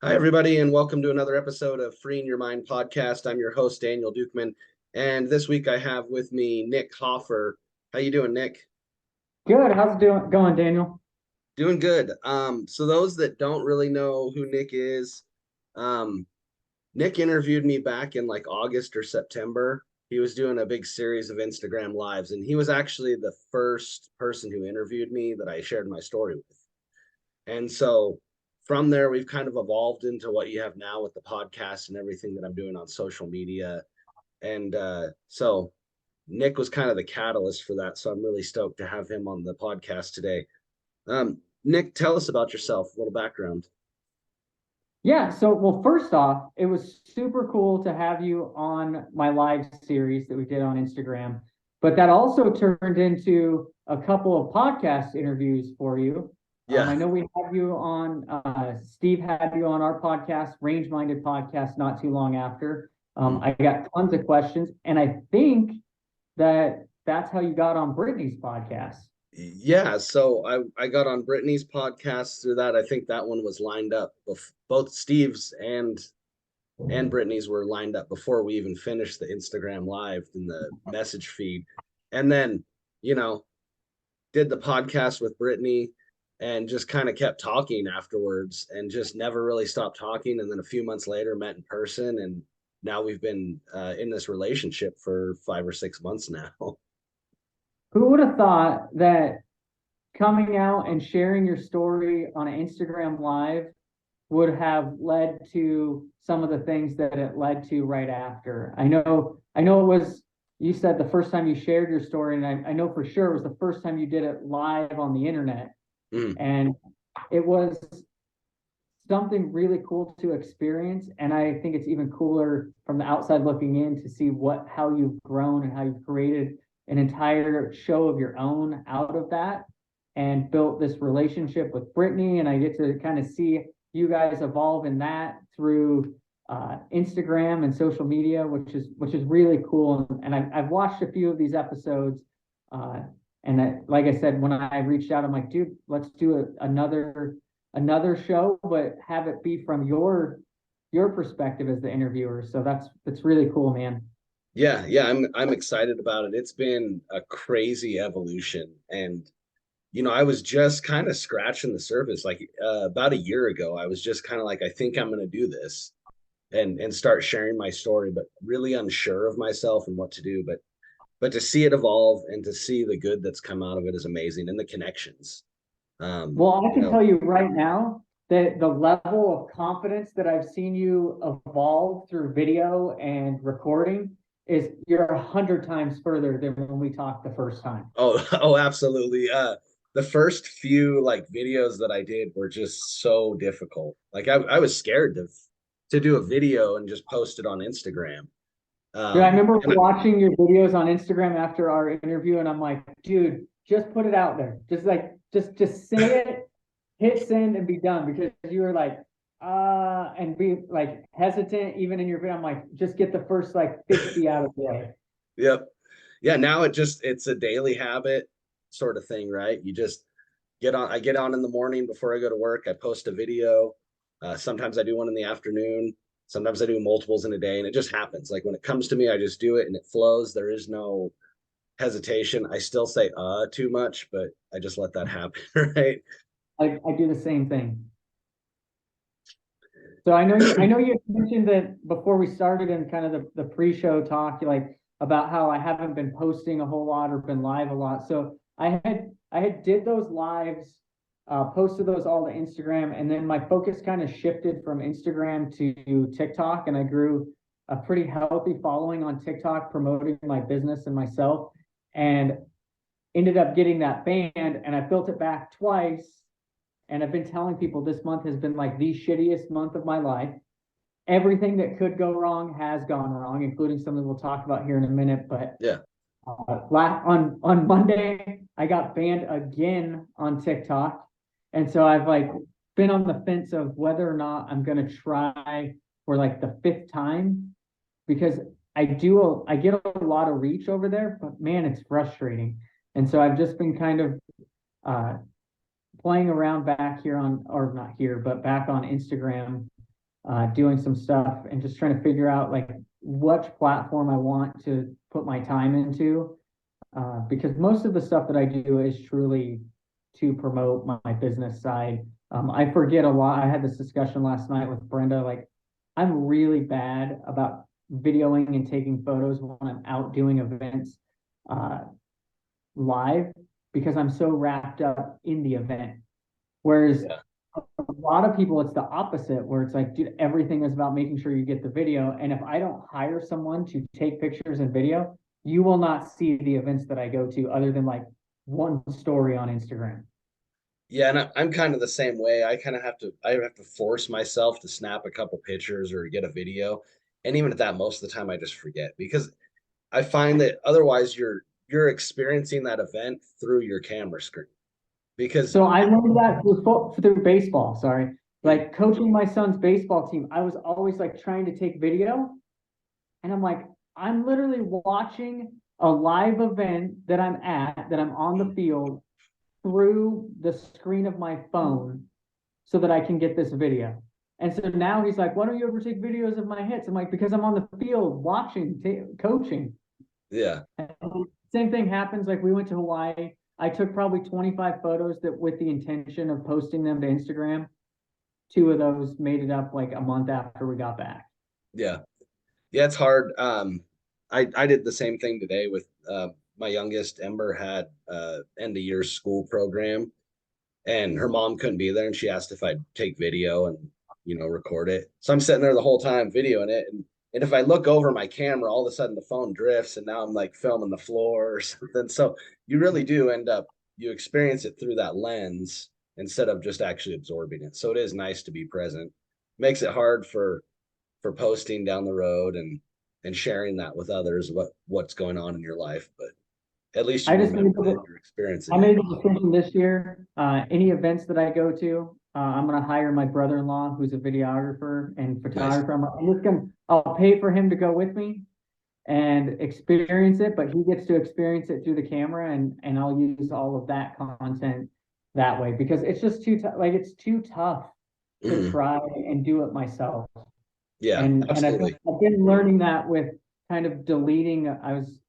Hi, everybody, and welcome to another episode of Freeing Your Mind podcast. I'm your host, Daniel Dukeman, and this week I have with me Nick Hoffer. How you doing, Nick? Good. How's it going, Daniel? Doing good. So those that don't really know who Nick is, um, Nick interviewed me back in like August or September. He was doing a big series of Instagram lives, and he was actually the first person who interviewed me that I shared my story with. And so from there, we've kind of evolved into what you have now with the podcast and everything that I'm doing on social media. And so Nick was kind of the catalyst for that. So I'm really stoked to have him on the podcast today. Nick, tell us about yourself, a little background. Yeah. Well, first off, it was super cool to have you on my live series that we did on Instagram. But that also turned into a couple of podcast interviews for you. Yeah. I know we had you on, Steve had you on our podcast, Range Minded Podcast, not too long after. I got tons of questions, and I think that's how you got on Brittany's podcast. Yeah, so I got on Brittany's podcast through that. I think that one was lined up. Both Steve's and Brittany's were lined up before we even finished the Instagram live in the message feed. And then, you know, did the podcast with Brittany and just kind of kept talking afterwards and just never really stopped talking. And then a few months later, met in person. And now we've been in this relationship for 5 or 6 months now. Who would have thought that coming out and sharing your story on an Instagram live would have led to some of the things that it led to right after? I know it was, you said the first time you shared your story, and I know for sure it was the first time you did it live on the internet. Mm. And it was something really cool to experience. And I think it's even cooler from the outside looking in to see how you've grown and how you've created an entire show of your own out of that and built this relationship with Brittany. And I get to kind of see you guys evolve in that through Instagram and social media, which is really cool. And I've watched a few of these episodes. Like I said, when I reached out, I'm like, dude, let's do another show, but have it be from your perspective as the interviewer. So that's really cool, man. Yeah, I'm excited about it. It's been a crazy evolution, and I was just kind of scratching the surface. Like about a year ago, I was just kind of like, I think I'm going to do this, and start sharing my story, but really unsure of myself and what to do. But to see it evolve and to see the good that's come out of it is amazing, and the connections. Well, I You can know, tell you right now that the level of confidence that I've seen you evolve through video and recording is you're 100 times further than when we talked the first time. oh, oh, absolutely. The first few like videos that I did were just so difficult. Like I was scared to do a video and just post it on Instagram. Dude, I remember And watching your videos on Instagram after our interview, and I'm like, dude, just put it out there. Just say it, hit send and be done, because you were like, and be like hesitant even in your video. I'm like, just get the first like 50 out of the way. yep. Yeah, now it's a daily habit sort of thing, right? You just I get on in the morning before I go to work. I post a video. Sometimes I do one in the afternoon. Sometimes I do multiples in a day, and it just happens. Like when it comes to me, I just do it and it flows. There is no hesitation. I still say too much, but I just let that happen, right? I do the same thing. So I know you mentioned that before we started in kind of the pre-show talk, like about how I haven't been posting a whole lot or been live a lot. So I had did those lives, posted those all to Instagram, and then my focus kind of shifted from Instagram to TikTok, and I grew a pretty healthy following on TikTok promoting my business and myself, and ended up getting that banned, and I built it back twice. And I've been telling people this month has been like the shittiest month of my life. Everything that could go wrong has gone wrong, including something we'll talk about here in a minute. But Yeah. on Monday, I got banned again on TikTok, and so I've like been on the fence of whether or not I'm gonna try for like the fifth time, because I get a lot of reach over there, but man, it's frustrating. And so I've just been kind of uh, playing around back here on, or not here, but back on Instagram, doing some stuff and just trying to figure out like which platform I want to put my time into. Because most of the stuff that I do is truly to promote my business side. I forget a lot. I had this discussion last night with Brenda. Like, I'm really bad about videoing and taking photos when I'm out doing events uh, live because I'm so wrapped up in the event. Whereas Yeah. a lot of people, it's the opposite, where it's like, dude, everything is about making sure you get the video. And if I don't hire someone to take pictures and video, you will not see the events that I go to other than like one story on Instagram. Yeah, and I'm kind of the same way. I have to force myself to snap a couple pictures or get a video. And even at that, most of the time I just forget because I find that otherwise you're experiencing that event through your camera screen. Because So I learned that through baseball. Sorry, like coaching my son's baseball team, I was always like trying to take video, and I'm like, I'm literally watching a live event that I'm at, that I'm on the field through the screen of my phone so that I can get this video. And so now he's like, why don't you ever take videos of my hits? I'm like, because I'm on the field watching, coaching. yeah, And same thing happens. Like we went to Hawaii. I took probably 25 photos that with the intention of posting them to Instagram. Two of those made it up like a month after we got back. yeah. Yeah, it's hard. I did the same thing today with my youngest. Ember had end of year school program, and her mom couldn't be there, and she asked if I'd take video and record it. So I'm sitting there the whole time videoing it, and if I look over my camera, all of a sudden the phone drifts, and now I'm like filming the floor or something. So you really do end up you experience it through that lens instead of just actually absorbing it. So it is nice to be present. Makes it hard for posting down the road and sharing that with others what's going on in your life, but at least I you just made remember that the, you're experiencing I it. made the decision this year. Any events that I go to, I'm gonna hire my brother-in-law, who's a videographer and Nice. photographer. I'm just gonna, I'll pay for him to go with me and experience it, but he gets to experience it through the camera, and I'll use all of that content that way because it's just too tough. Like it's too tough to Mhm. try and do it myself. Yeah, And absolutely. I've been learning that with kind of deleting. I was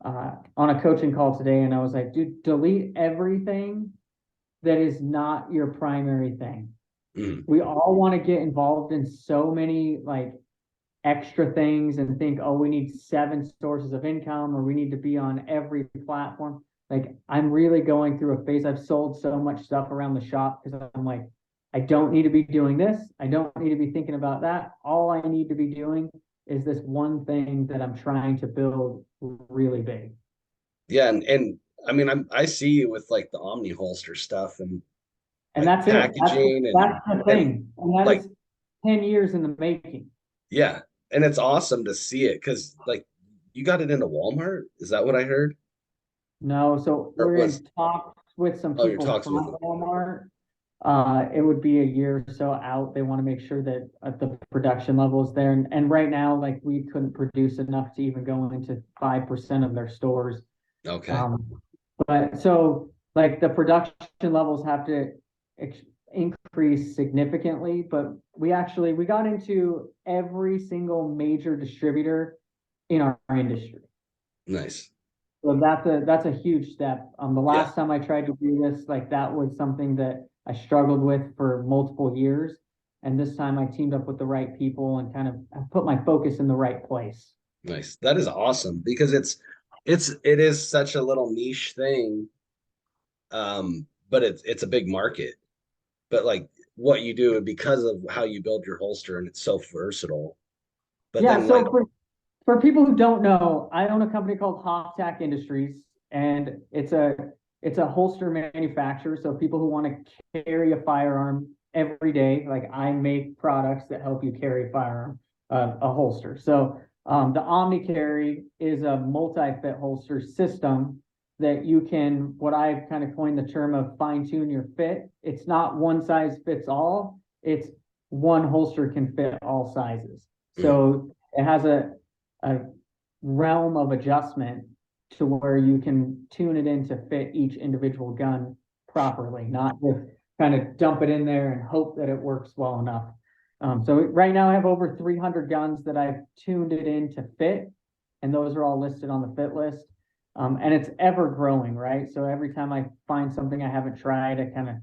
on a coaching call today, and I was like, dude, delete everything that is not your primary thing. Mhm. We all want to get involved in so many like extra things and think, oh, we need 7 sources of income or we need to be on every platform. Like I'm really going through a phase. I've sold so much stuff around the shop because I'm like, I don't need to be doing this. I don't need to be thinking about that. All I need to be doing is this one thing that I'm trying to build really big. Yeah, and I mean I see you with like the Omni holster stuff and And like that's it. packaging That's the and thing. And that like is 10 years in the making. yeah, and it's awesome to see it because like you got it into Walmart. Is that what I heard? No, so Or we're was in talks with some oh, your people talks with from them? Walmart. It would be a year or so out. They want to make sure that the production level is there. And right now, like we couldn't produce enough to even go into 5% of their stores. Okay, Um, but so like the production levels have to ex increase significantly, but we got into every single major distributor in our industry. nice. So that's a huge step. The Yeah, last time I tried to do this, like that was something that I struggled with for multiple years. And this time I teamed up with the right people and kind of put my focus in the right place. nice. That is awesome because it is such a little niche thing, but it's a big market. But like what you do because of how you build your holster and it's so versatile. But Yeah, then like so for people who don't know, I own a company called Hoftac Industries, and it's a holster manufacturer. So people who want to carry a firearm every day, like I make products that help you carry a firearm, a holster. So the Omni Carry is a multi-fit holster system that you can, what I've kind of coined the term of fine tune your fit. It's not one size fits all. It's one holster can fit all sizes. mm, So it has a realm of adjustment to where you can tune it in to fit each individual gun properly, not just kind of dump it in there and hope that it works well enough. So right now I have over 300 guns that I've tuned it in to fit, and those are all listed on the fit list. And it's ever growing, right? So every time I find something I haven't tried, I kind of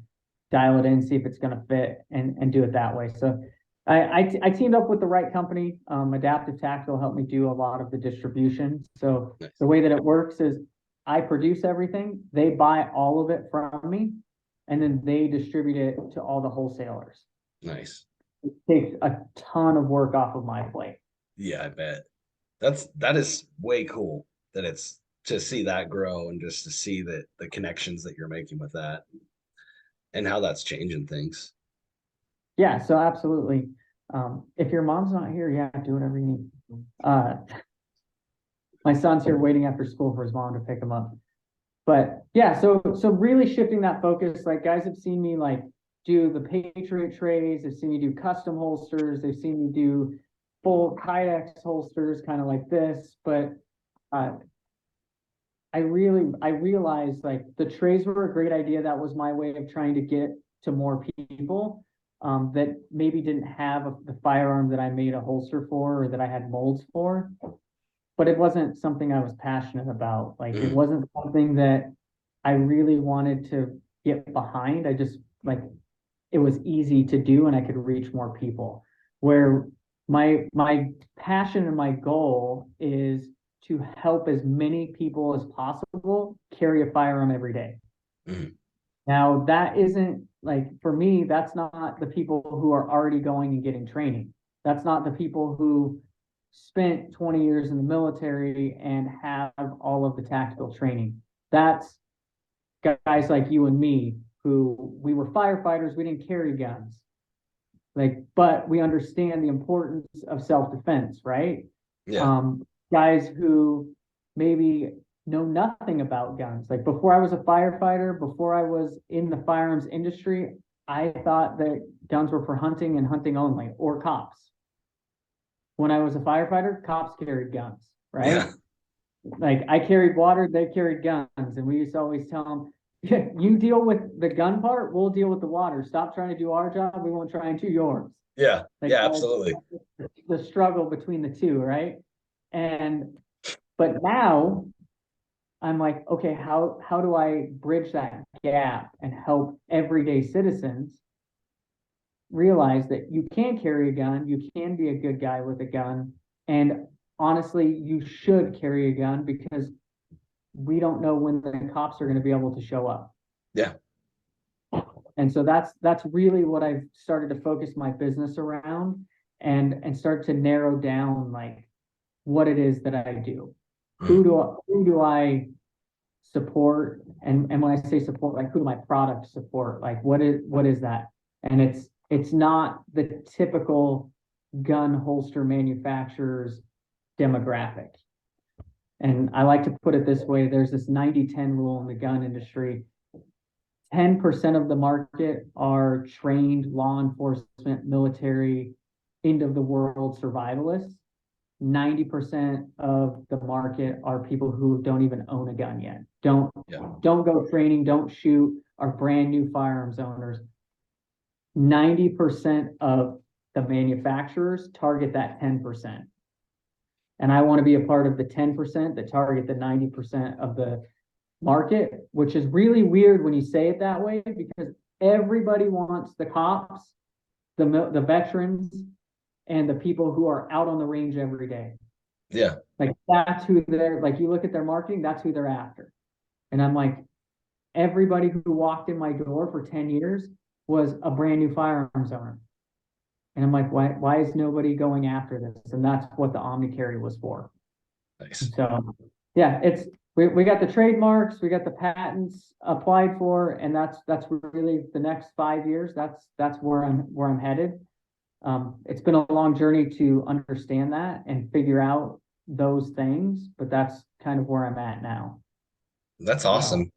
dial it in, see if it's going to fit, and do it that way. So I teamed up with the right company. Adaptive Tactical helped me do a lot of the distribution. So Nice. the way that it works is I produce everything, they buy all of it from me, and then they distribute it to all the wholesalers. Nice. It takes a ton of work off of my plate. Yeah, I bet. That is way cool that it's to see that grow and just to see that the connections that you're making with that and how that's changing things. Yeah, so absolutely. If your mom's not here, yeah, do whatever you need. My son's here waiting after school for his mom to pick him up. But yeah, so really shifting that focus, like guys have seen me like do the Patriot trays, they've seen me do custom holsters, they've seen me do full Kydex holsters, kind of like this. But uh, I realized like the trays were a great idea. That was my way of trying to get to more people that maybe didn't have the firearm that I made a holster for or that I had molds for. But it wasn't something I was passionate about. Like it Mm, wasn't something that I really wanted to get behind. I just like it was easy to do and I could reach more people. Where my passion and my goal is to help as many people as possible carry a firearm every day. mm, Now, that isn't like for me, that's not the people who are already going and getting training. That's not the people who spent 20 years in the military and have all of the tactical training. That's guys like you and me who we were firefighters, we didn't carry guns. Like, but we understand the importance of self-defense, right? yeah. Um, Guys who maybe know nothing about guns. Like before I was a firefighter, before I was in the firearms industry, I thought that guns were for hunting and hunting only, or cops. When I was a firefighter, cops carried guns, right? Yeah. Like I carried water, they carried guns, and we used to always tell them, yeah, you deal with the gun part, we'll deal with the water. Stop trying to do our job, we won't try and do yours. Yeah. Like Yeah, absolutely. the struggle between the two, right? And but now I'm like, okay, how do I bridge that gap and help everyday citizens realize that you can carry a gun, you can be a good guy with a gun, and honestly, you should carry a gun because we don't know when the cops are going to be able to show up. Yeah. And so that's really what I've started to focus my business around and start to narrow down like what it is that I do. Mm, Who do I support? And when I say support, like who do my products support? Like what is that? And it's not the typical gun holster manufacturer's demographic. And I like to put it this way, there's this 90-10 rule in the gun industry. 10% of the market are trained law enforcement, military, end of the world survivalists. 90% of the market are people who don't even own a gun yet. yeah. Don't go training, don't shoot, are brand new firearms owners. 90% of the manufacturers target that 10%. And I want to be a part of the 10% that target the 90% of the market, which is really weird when you say it that way because everybody wants the cops, the veterans, and the people who are out on the range every day. Yeah. Like that's who they're like. You look at their marketing, that's who they're after. And I'm like, everybody who walked in my door for 10 years was a brand new firearms owner. And I'm like, why is nobody going after this? And that's what the Omni Carry was for. Nice. So yeah, we got the trademarks, we got the patents applied for, and that's really the next 5 years. That's where I'm headed. It's been a long journey to understand that and figure out those things, but that's kind of where I'm at now. That's So awesome.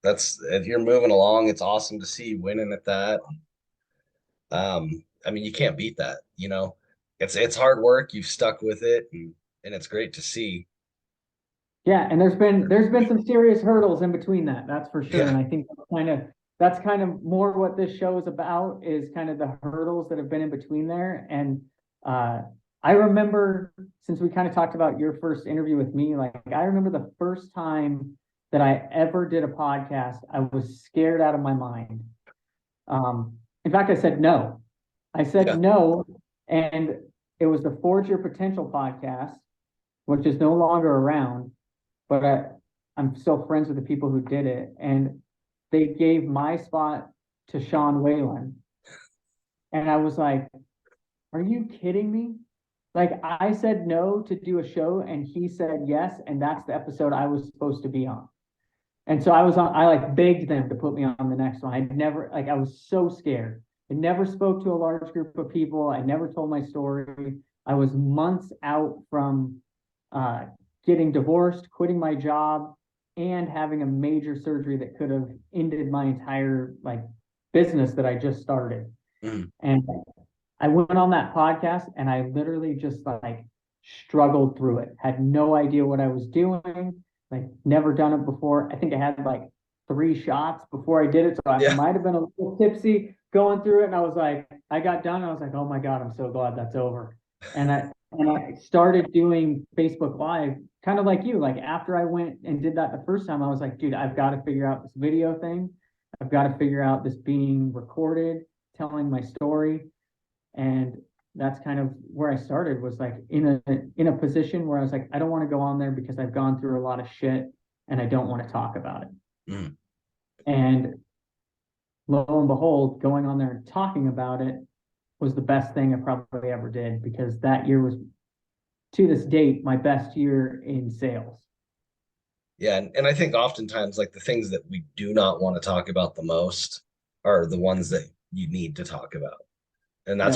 That's if you're moving along, it's awesome to see you winning at that. I mean, you can't beat that, you know. It's hard work. You've stuck with it and it's great to see. yeah, and there's been some serious hurdles in between that, that's for sure. Yeah. And I think that's kind of more what this show is about, is kind of the hurdles that have been in between there. And I remember, since we kind of talked about your first interview with me, like I remember the first time that I ever did a podcast, I was scared out of my mind. In fact, I said no. I said Yeah. no, and it was the Forge Your Potential podcast, which is no longer around, but I'm still friends with the people who did it. And they gave my spot to Sean Whalen. And I was like, are you kidding me? Like, I said no to do a show, and he said yes, and that's the episode I was supposed to be on. And so I like begged them to put me on the next one. I'd never, like, I was so scared. I never spoke to a large group of people. I never told my story. I was months out from getting divorced, quitting my job, and having a major surgery that could have ended my entire like business that I just started. Mm. And I went on that podcast and I literally just like struggled through it, had no idea what I was doing, like never done it before. I think I had like 3 shots before I did it. So I Yeah. might have been a little tipsy going through it. And I was like, I got done. And I was like, oh my God, I'm so glad that's over. And I started doing Facebook Live, kind of like you. Like after I went and did that the first time, I was like, dude, I've got to figure out this video thing. I've got to figure out this being recorded, telling my story. And that's kind of where I started, was like in a position where I was like, I don't want to go on there because I've gone through a lot of shit and I don't want to talk about it. Mm. And lo and behold, going on there and talking about it was the best thing I probably ever did, because that year was, to this date, my best year in sales. Yeah, and I think oftentimes like the things that we do not want to talk about the most are the ones that you need to talk about. And Yep.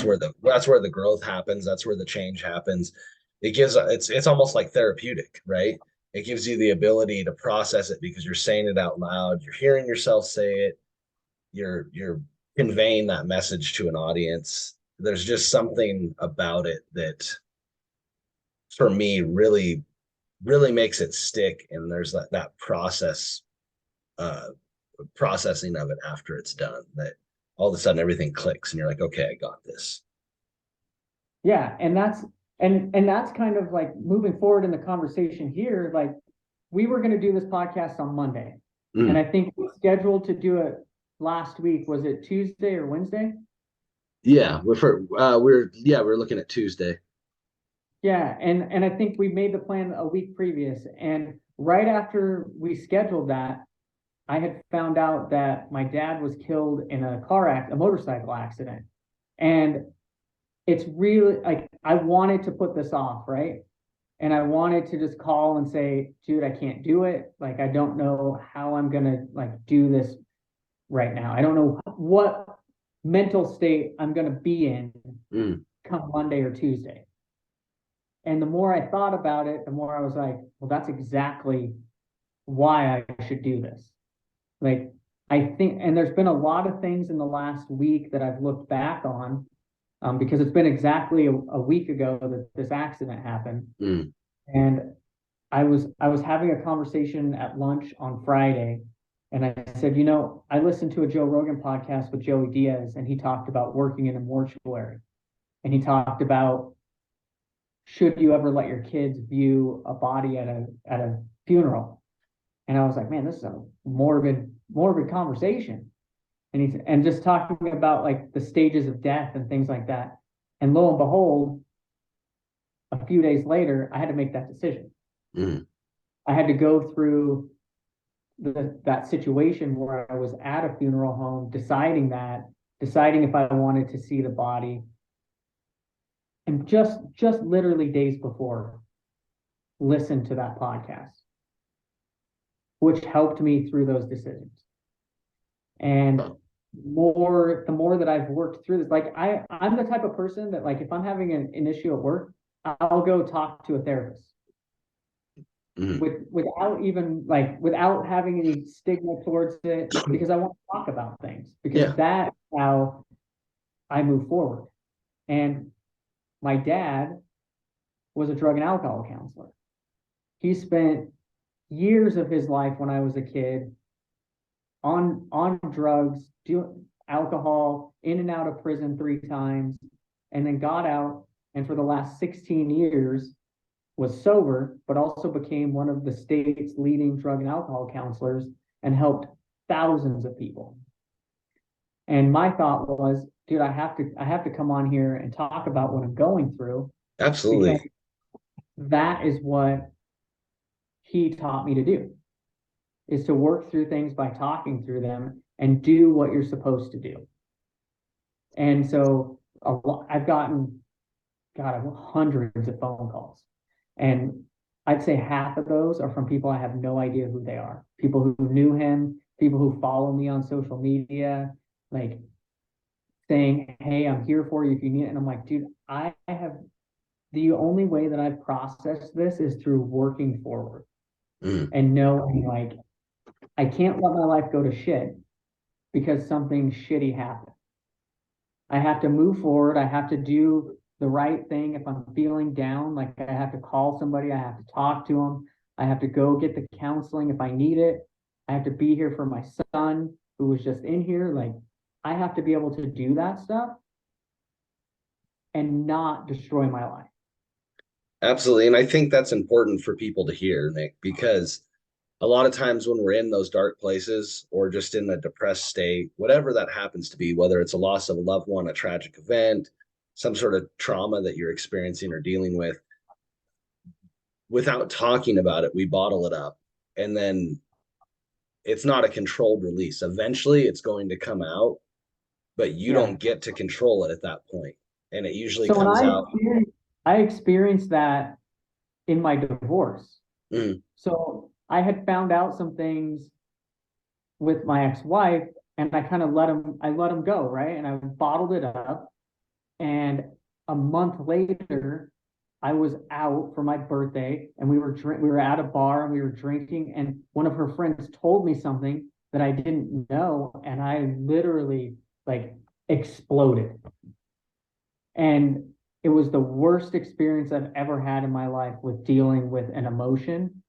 that's where the growth happens, that's where the change happens. It's almost like therapeutic, right? It gives you the ability to process it because you're saying it out loud, you're hearing yourself say it, you're conveying that message to an audience. There's just something about it that for me really makes it stick, and there's that uh processing of it after it's done, that all of a sudden everything clicks and you're like, okay, I got this. Yeah, and that's kind of like moving forward in the conversation here. Like, we were going to do this podcast on Monday, and Mm. I think we scheduled to do it last week. Was it Tuesday or Wednesday? Yeah, we're looking at Tuesday. Yeah, and I think we made the plan a week previous, and right after we scheduled that, I had found out that my dad was killed in a motorcycle accident. And it's really like, I wanted to put this off, right? And I wanted to just call and say, dude, I can't do it. Like, I don't know how I'm gonna like do this right now. I don't know what mental state I'm gonna be in Mm. come Monday or Tuesday. And the more I thought about it, the more I was like, well, that's exactly why I should do this. Like, I think, and there's been a lot of things in the last week that I've looked back on, because it's been exactly a week ago that this accident happened. Mm. And I was having a conversation at lunch on Friday, and I said, I listened to a Joe Rogan podcast with Joey Diaz, and he talked about working in a mortuary, and he talked about, should you ever let your kids view a body at a funeral? And I was like, man, this is a morbid conversation. And just talking about like the stages of death and things like that. And lo and behold, a few days later, I had to make that decision. Mm. I had to go through that situation where I was at a funeral home, deciding if I wanted to see the body. And just literally days before, listen to that podcast, which helped me through those decisions. And the more that I've worked through this, like I'm the type of person that, like, if I'm having an issue at work, I'll go talk to a therapist Mm. without having any stigma towards it, because I want to talk about things, because Yeah. that's how I move forward. And my dad was a drug and alcohol counselor. He spent years of his life when I was a kid on drugs, do alcohol, in and out of prison 3 times, and then got out, and for the last 16 years was sober, but also became one of the state's leading drug and alcohol counselors and helped thousands of people. And my thought was, dude, I have to come on here and talk about what I'm going through, because Absolutely. that is what he taught me to do, is to work through things by talking through them and do what you're supposed to do. And so I've gotten, God, hundreds of phone calls. And I'd say half of those are from people I have no idea who they are. People who knew him, people who follow me on social media, like saying, hey, I'm here for you if you need it. And I'm like, dude, I have the only way that I've processed this is through working forward Mm, and knowing like I can't let my life go to shit because something shitty happened. I have to move forward. I have to do the right thing. If I'm feeling down, like I have to call somebody, I have to talk to them. I have to go get the counseling if I need it. I have to be here for my son who was just in here. Like I have to be able to do that stuff and not destroy my life. absolutely. And I think that's important for people to hear, Nick, because a lot of times when we're in those dark places or just in a depressed state, whatever that happens to be, whether it's a loss of a loved one, a tragic event, some sort of trauma that you're experiencing or dealing with, without talking about it, we bottle it up. And then it's not a controlled release. Eventually it's going to come out, but you Yeah. don't get to control it at that point. And it usually So when comes out. I experienced that in my divorce. Mm, So I had found out some things with my ex-wife, and I let him go, right? And I bottled it up. And a month later, I was out for my birthday, and we were at a bar and we were drinking, and one of her friends told me something that I didn't know, and I literally like exploded. And it was the worst experience I've ever had in my life with dealing with an emotion.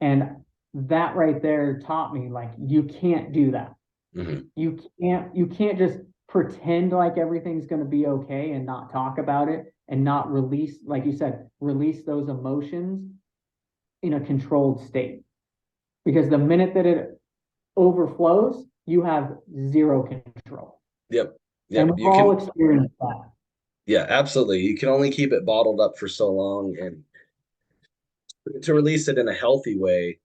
And that right there taught me like you can't do that. mhm. You can't just pretend like everything's going to be okay and not talk about it and not release, like you said, release those emotions in a controlled state. Because the minute that it overflows, you have zero control. Yep. And Yep. we've You all can, experienced that. yeah, absolutely. You can only keep it bottled up for so long, and to release it in a healthy way,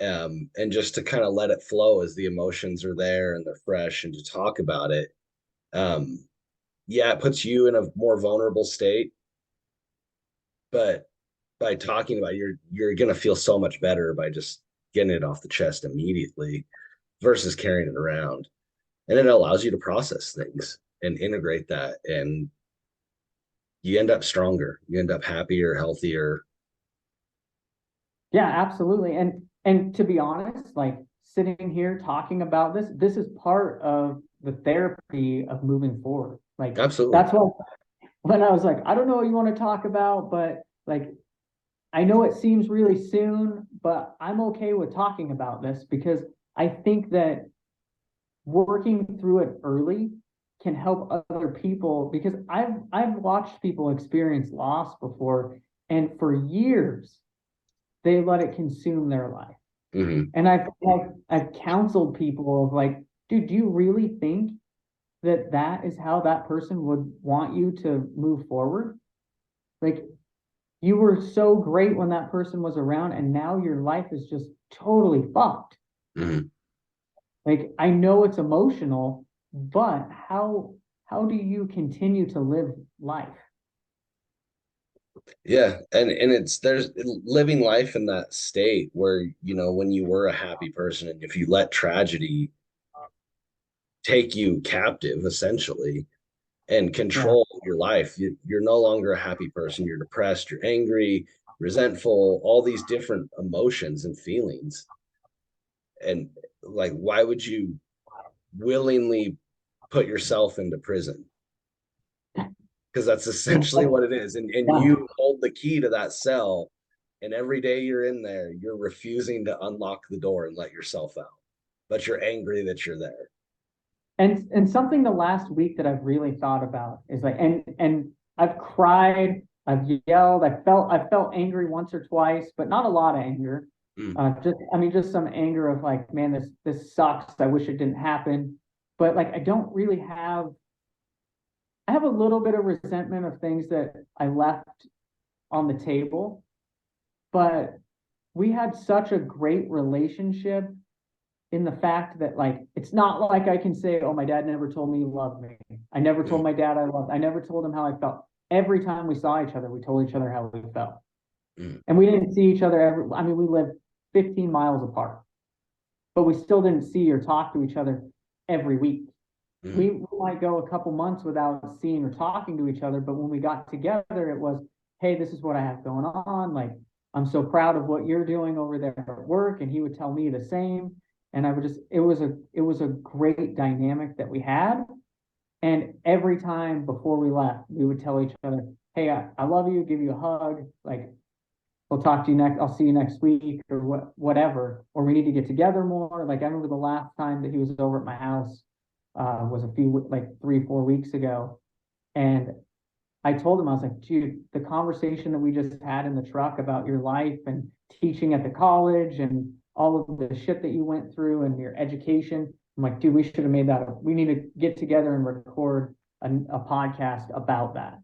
and just to kind of let it flow as the emotions are there and they're fresh, and to talk about it. Um, yeah, it puts you in a more vulnerable state, but by talking about it, you're gonna feel so much better by just getting it off the chest immediately versus carrying it around. And it allows you to process things and integrate that, and you end up stronger. You end up happier, healthier. Yeah, absolutely. And to be honest, like sitting here talking about this is part of the therapy of moving forward. Like Absolutely. that's what when I was like, I don't know what you want to talk about, but like I know it seems really soon, but I'm okay with talking about this because I think that working through it early can help other people because I've watched people experience loss before, and for years they let it consume their life. Hmm. And I've counseled people of like, dude, do you really think that that is how that person would want you to move forward? Like you were so great when that person was around, and now your life is just totally fucked. Hmm. Like I know it's emotional, but how do you continue to live life? Yeah, and it's there's living life in that state where, when you were a happy person, and if you let tragedy take you captive essentially and Yeah. control your life, you're no longer a happy person. You're depressed, you're angry, resentful, all these different emotions and feelings. And like, why would you willingly put yourself into prison? Because that's essentially what it is. And Yeah. you hold the key to that cell, and every day you're in there, you're refusing to unlock the door and let yourself out. but you're angry that you're there. And something the last week that I've really thought about is like, and I've cried, I've yelled, I felt angry once or twice, but not a lot of anger. Mm, Just some anger of like, man, this sucks. I wish it didn't happen. But like, I don't really have. I have a little bit of resentment of things that I left on the table, but we had such a great relationship in the fact that like it's not like I can say, oh, my dad never told me he loved me. I never told mm, my dad I never told him how I felt. Every time we saw each other, we told each other how we felt. mm, And we didn't see each other ever. I mean, we lived 15 miles apart, but we still didn't see or talk to each other every week. mm, We might go a couple months without seeing or talking to each other, but when we got together, it was, hey, this is what I have going on. Like, I'm so proud of what you're doing over there at work. And he would tell me the same. And I would just, it was a great dynamic that we had. And every time before we left, we would tell each other, hey, I love you, give you a hug. Like, we'll talk to you next, I'll see you next week or whatever, or we need to get together more. Like, I remember the last time that he was over at my house was a few, like 3, 4 weeks ago. And I told him, I was like, dude, the conversation that we just had in the truck about your life and teaching at the college and all of the shit that you went through and your education. I'm like, dude, we should have made that. We need to get together and record a podcast about that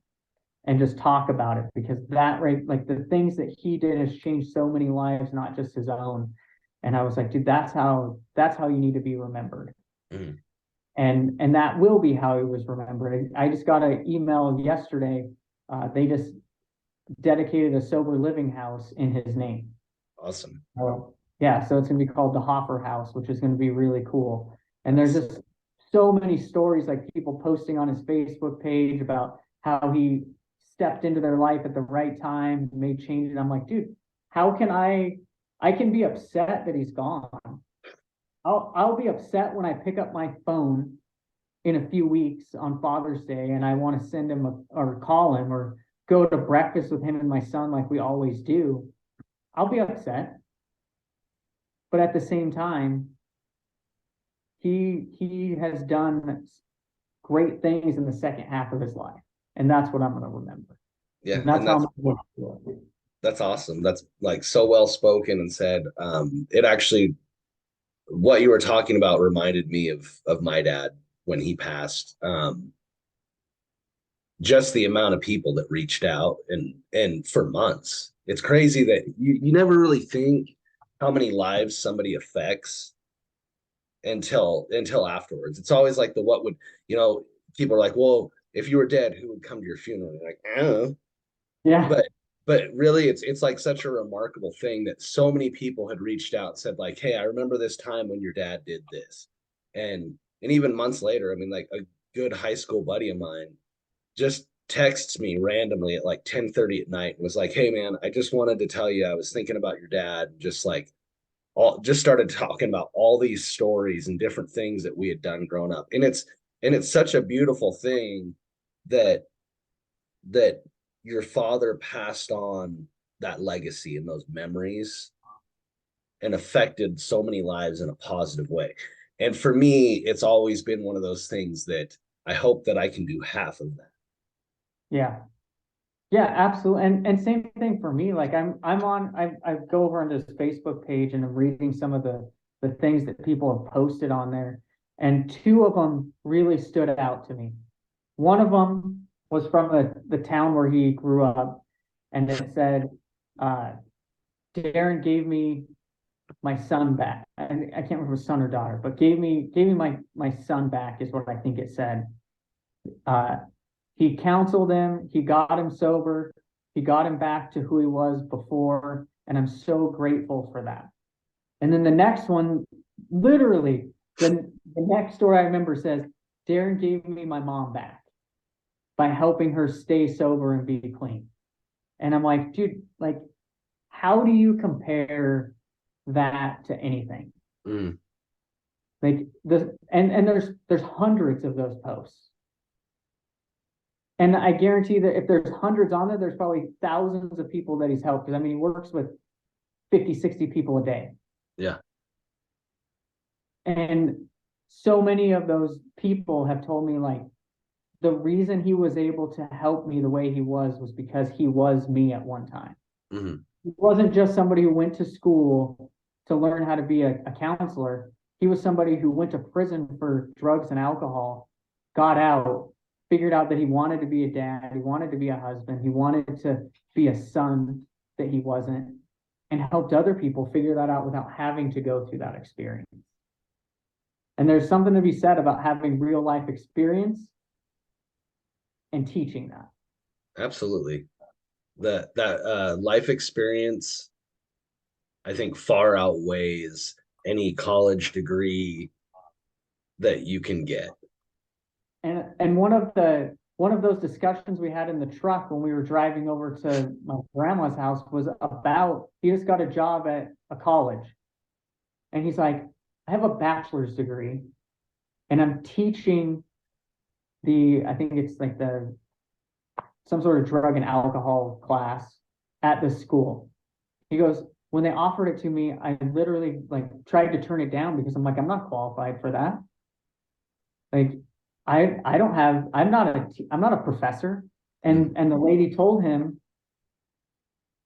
and just talk about it because that, right, like the things that he did has changed so many lives, not just his own. And I was like, dude, that's how you need to be remembered. mm. And that will be how he was remembered. I just got an email yesterday. They just dedicated a sober living house in his name. Awesome. Oh, yeah, so it's gonna be called the Hoffer House, which is gonna be really cool. And there's Nice. just so many stories, like people posting on his Facebook page about how he stepped into their life at the right time, made changes. I'm like, dude, how can I can be upset that he's gone. I'll be upset when I pick up my phone in a few weeks on Father's Day and I want to send him or call him or go to breakfast with him and my son like we always do. I'll be upset. But at the same time, he has done great things in the second half of his life. And that's what I'm going to remember. Yeah, And that's and how I'm going to do it. that's awesome. That's like so well spoken and said. It actually what you were talking about reminded me of my dad when he passed. Just the amount of people that reached out and for months. It's crazy that you never really think how many lives somebody affects until afterwards. It's always like the what would, you know, people are like, well, if you were dead, who would come to your funeral? And you're like, I don't know. Yeah. But really it's like such a remarkable thing that so many people had reached out and said, like, hey, I remember this time when your dad did this. And even months later, I mean, like a good high school buddy of mine just texts me randomly at like 10:30 at night and was like, hey man, I just wanted to tell you I was thinking about your dad, just like all just started talking about all these stories and different things that we had done growing up. And it's such a beautiful thing that that your father passed on that legacy and those memories and affected so many lives in a positive way. And for me, it's always been one of those things that I hope that I can do half of that. Yeah. Yeah, absolutely. And same thing for me. Like I go over on his Facebook page and I'm reading some of the things that people have posted on there. And two of them really stood out to me. One of them was from the town where he grew up, and it said, uh, Darren gave me my son back. I can't remember son or daughter, but gave me my son back is what I think it said. Uh, he counseled him, he got him sober, he got him back to who he was before, and I'm so grateful for that. And then the next one, literally, the next story I remember says, Darren gave me my mom back by helping her stay sober and be clean. And I'm like, dude, like, how do you compare that to anything? Mm, Like and there's hundreds of those posts. And I guarantee that if there's hundreds on there, there's probably thousands of people that he's helped. Because I mean, he works with 50, 60 people a day. yeah. And so many of those people have told me like the reason he was able to help me the way he was because he was me at one time. Mm-hmm. He wasn't just somebody who went to school to learn how to be a counselor. He was somebody who went to prison for drugs and alcohol, got out, figured out that he wanted to be a dad, he wanted to be a husband, he wanted to be a son that he wasn't, and helped other people figure that out without having to go through that experience. And there's something to be said about having real life experience and teaching that. Absolutely. That life experience, I think, far outweighs any college degree that you can get. And one of those discussions we had in the truck when we were driving over to my grandma's house was about he just got a job at a college. And he's like, I have a bachelor's degree and I'm teaching I think it's like some sort of drug and alcohol class at the school. He goes, when they offered it to me, I literally like tried to turn it down because I'm like, I'm not qualified for that. Like, I don't have, I'm not a professor. And the lady told him,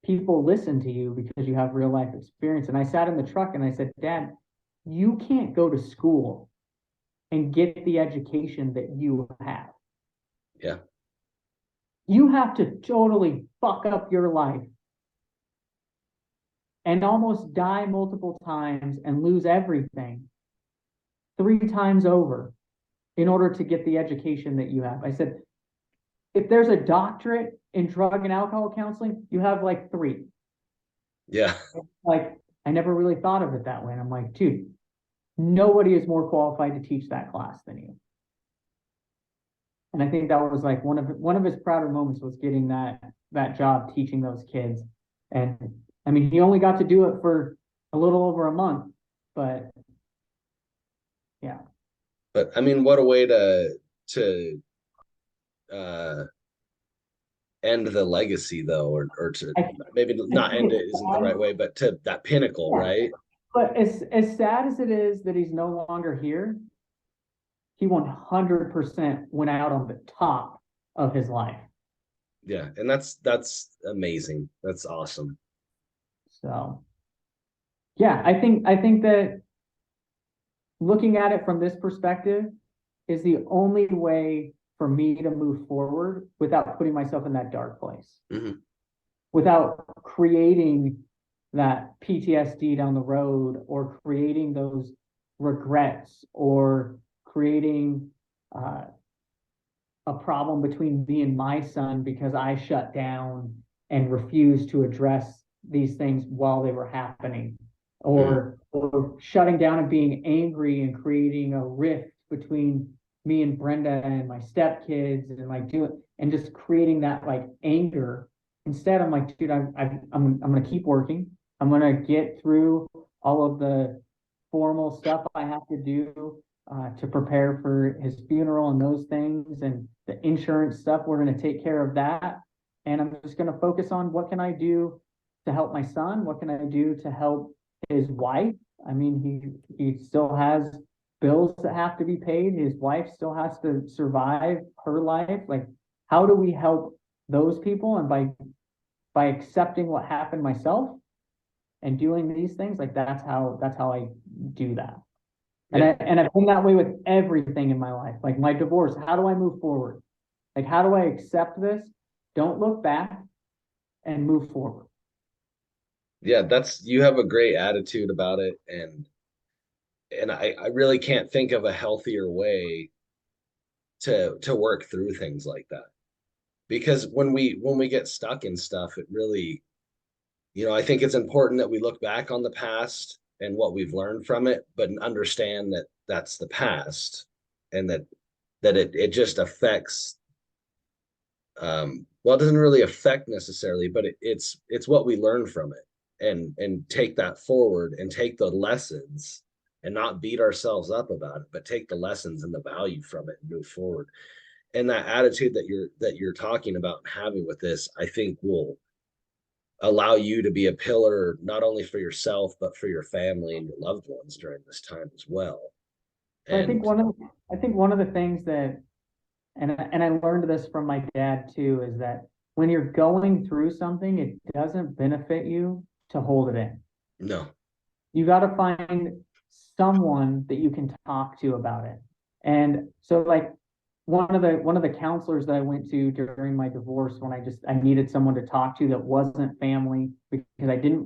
people listen to you because you have real life experience. And I sat in the truck and I said, Dad, you can't go to school and get the education that you have. Yeah. You have to totally fuck up your life and almost die multiple times and lose everything 3 times over in order to get the education that you have. I said, if there's a doctorate in drug and alcohol counseling, you have like 3. Yeah. Like, I never really thought of it that way. And I'm like, dude, nobody is more qualified to teach that class than you. And I think that was like one of his prouder moments was getting that job teaching those kids. And I mean, he only got to do it for a little over a month, but yeah. But I mean, what a way to uh end the legacy though, or to I, maybe I not think end it's it isn't the right way, but to that pinnacle, yeah. right? But as sad as it is that he's no longer here, he 100% went out on the top of his life. Yeah, and that's amazing. That's awesome. So yeah, I think that looking at it from this perspective is the only way for me to move forward without putting myself in that dark place, Mm-hmm. without creating that PTSD down the road or creating those regrets or creating a problem between me and my son because I shut down and refused to address these things while they were happening, Mm-hmm. or shutting down and being angry and creating a rift between me and Brenda and my stepkids and like doing and just creating that like anger. Instead, I'm like, dude, I'm gonna keep working. I'm gonna get through all of the formal stuff I have to do to prepare for his funeral and those things and the insurance stuff. We're going to take care of that. And I'm just going to focus on what can I do to help my son? What can I do to help his wife? I mean, he still has bills that have to be paid. His wife still has to survive her life. Like, how do we help those people? And by accepting what happened myself and doing these things, like that's how I do that. Yeah. And I've been that way with everything in my life. Like my divorce, how do I move forward? Like how do I accept this? Don't look back and move forward. Yeah, that's you have a great attitude about it, and I really can't think of a healthier way to work through things like that. Because when we get stuck in stuff, it really, I think it's important that we look back on the past and what we've learned from it, but understand that that's the past, and that it just affects, well, it doesn't really affect necessarily, but it's what we learn from it, and take that forward and take the lessons and not beat ourselves up about it, but take the lessons and the value from it and move forward. And that attitude that you're talking about and having with this, I think allow you to be a pillar, not only for yourself, but for your family and your loved ones during this time as well. But And I think one of the things that, and I learned this from my dad too, is that when you're going through something, it doesn't benefit you to hold it in. no, You got to find someone that you can talk to about it. And so like one of the counselors that I went to during my divorce when I needed someone to talk to that wasn't family because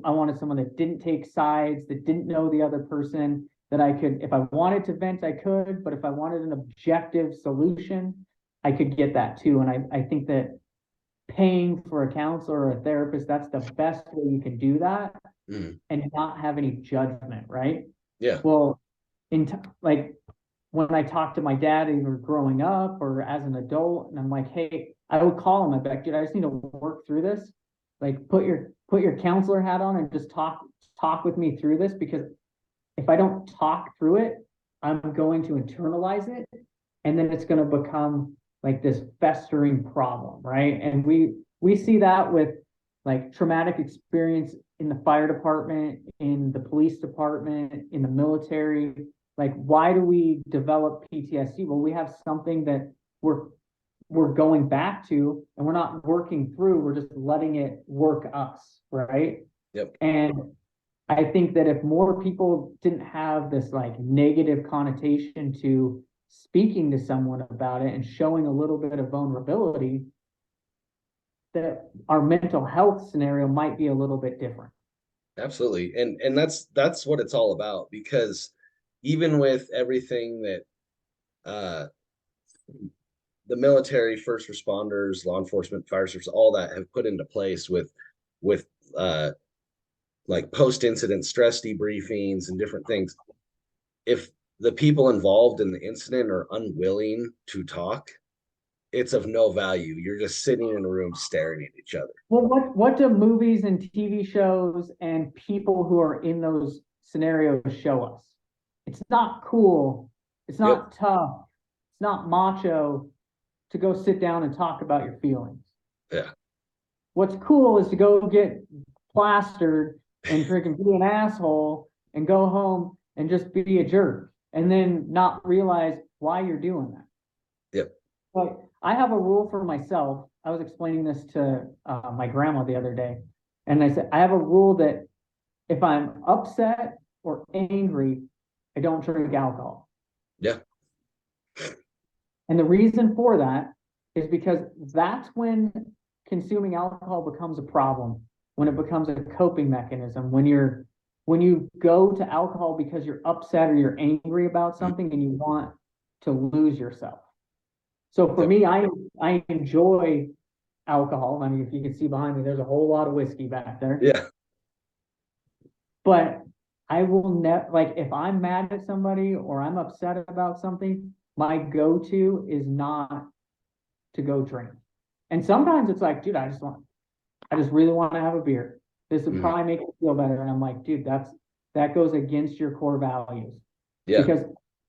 I wanted someone that didn't take sides, that didn't know the other person, that I could, if I wanted to vent, I could, but if I wanted an objective solution, I could get that too. And I think that paying for a counselor or a therapist, that's the best way you can do that mm, and not have any judgment, right? yeah, Well, like when I talked to my dad, either growing up or as an adult, and I'm like, hey, I would call him. I'd be like, dude, I just need to work through this. Like, put your counselor hat on and just talk with me through this because if I don't talk through it, I'm going to internalize it, and then it's going to become like this festering problem, right? And we see that with like traumatic experience in the fire department, in the police department, in the military. Like, why do we develop PTSD? Well, we have something that we're we're going back to, and we're not working through. We're just letting it work us, right? yep, And I think that if more people didn't have this like negative connotation to speaking to someone about it and showing a little bit of vulnerability, that our mental health scenario might be a little bit different. absolutely. And that's what it's all about because even with everything that uh the military, first responders, law enforcement, fire service, all that have put into place with like post incident stress debriefings and different things. If the people involved in the incident are unwilling to talk, it's of no value. You're just sitting in a room staring at each other. Well, what do movies and TV shows and people who are in those scenarios show us? It's not cool. It's Yep. not tough. It's not macho to go sit down and talk about your feelings. Yeah. What's cool is to go get plastered and freaking be an asshole and go home and just be a jerk and then not realize why you're doing that. Yep. But I have a rule for myself. I was explaining this to my grandma the other day, and I said I have a rule that if I'm upset or angry, I don't drink alcohol. Yeah. And the reason for that is because that's when consuming alcohol becomes a problem, when it becomes a coping mechanism, when you go to alcohol because you're upset or you're angry about something and you want to lose yourself. So for Yep. me, I enjoy alcohol. I mean, if you can see behind me, there's a whole lot of whiskey back there. Yeah. But I will never like if I'm mad at somebody or I'm upset about something, my go-to is not to go drink. And sometimes it's like, dude, I just really want to have a beer. This would Mhm. probably make me feel better. And I'm like, dude, that goes against your core values. Yeah. Because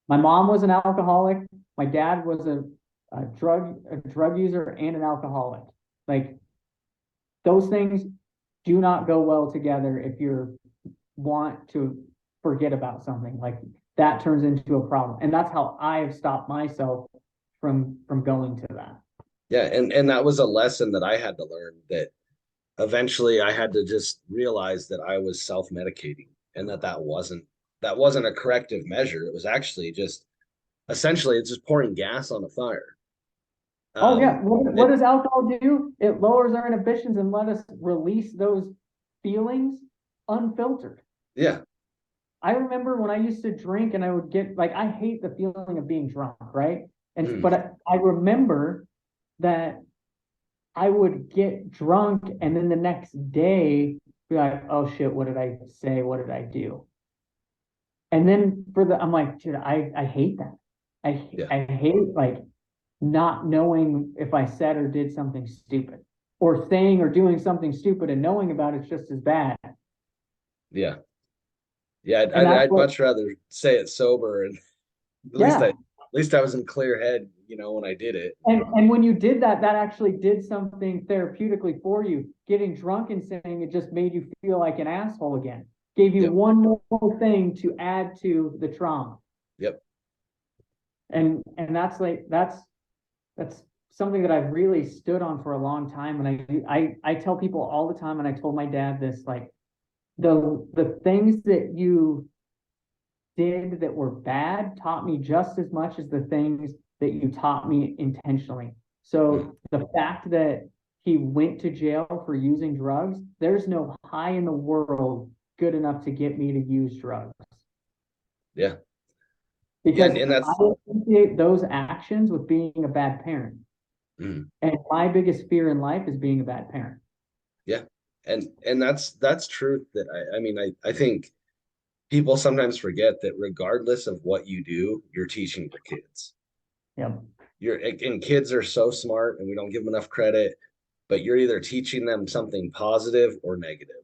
my mom was an alcoholic, my dad was a drug user and an alcoholic. Like those things do not go well together if you want to forget about something. Like that turns into a problem. And that's how I have stopped myself from going to that. Yeah. And that was a lesson that I had to learn that eventually I had to just realize that I was self-medicating and that wasn't a corrective measure. It was actually just essentially it's just pouring gas on a fire. Oh yeah. What It does alcohol do? It lowers our inhibitions and let us release those feelings unfiltered. yeah. I remember when I used to drink and I would get like I hate the feeling of being drunk, right? And Mm, but I remember that I would get drunk and then the next day be like, oh shit, what did I say? What did I do? And then I'm like, dude, I hate that. yeah. I hate like not knowing if I said or did something stupid or saying or doing something stupid and knowing about it's just as bad. Yeah. Yeah. I'd, And I'd, that's I'd what, much rather say it sober and at least I yeah. least I was in clear head, when I did it. And when you did that, that actually did something therapeutically for you. Getting drunk and saying it just made you feel like an asshole again. Gave you Yep. one more thing to add to the trauma. Yep. And that's something that I've really stood on for a long time. And I tell people all the time, and I told my dad this, like the things that you did that were bad taught me just as much as the things that you taught me intentionally. So the fact that he went to jail for using drugs, there's no high in the world good enough to get me to use drugs. Yeah. Yeah. Because And I that's, associate those actions with being a bad parent. mm, And my biggest fear in life is being a bad parent. yeah. And that's truth that I mean, I think people sometimes forget that regardless of what you do, you're teaching your kids. Yeah. And kids are so smart and we don't give them enough credit, but you're either teaching them something positive or negative.